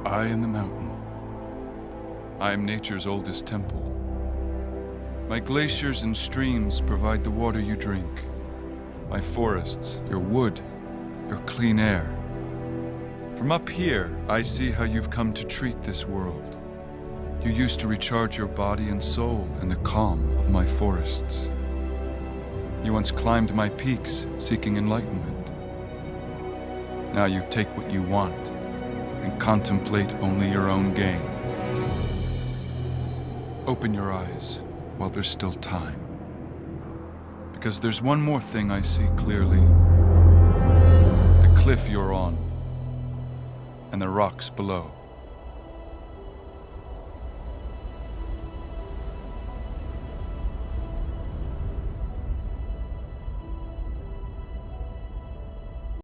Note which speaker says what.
Speaker 1: I am the mountain. I am nature's oldest temple. My glaciers and streams provide the water you drink. My forests, your wood, your clean air. From up here, I see how you've come to treat this world. You used to recharge your body and soul in the calm of my forests. You once climbed my peaks, seeking enlightenment. Now you take what you want and contemplate only your own gain. Open your eyes while there's still time. Because there's one more thing I see clearly. The cliff you're on, and the rocks below.